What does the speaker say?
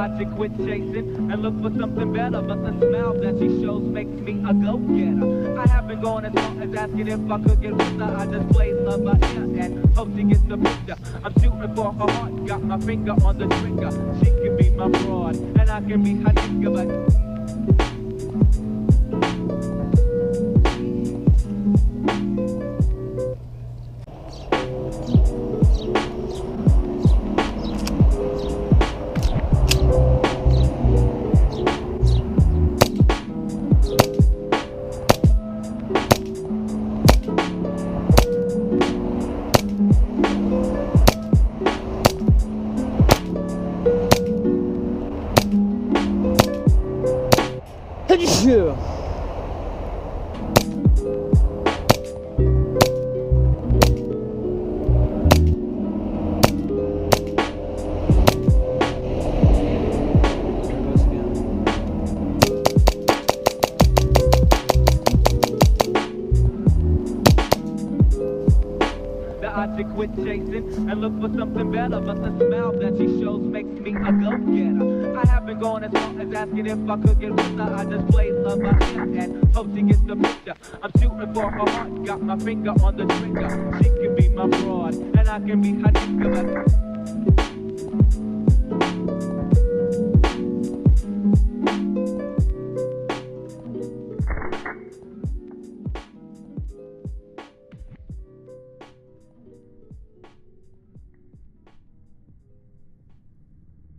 I should quit chasing and look for something better, but the smile that she shows makes me a go-getter. I haven't gone as far as asking if I could get with her. I just play love by ear and hope she gets the picture. I'm shooting for her heart, got my finger on the trigger. She can be my broad, and I can be her nigga, but Yeah. I should quit chasing and look for something better, but the smile that she shows makes me a go-getter. I haven't gone as far as asking if I could get with her. I just play love by ear and hope she gets the picture. I'm shooting for her heart, got my finger on the trigger. She can be my broad, and I can be her nigga, but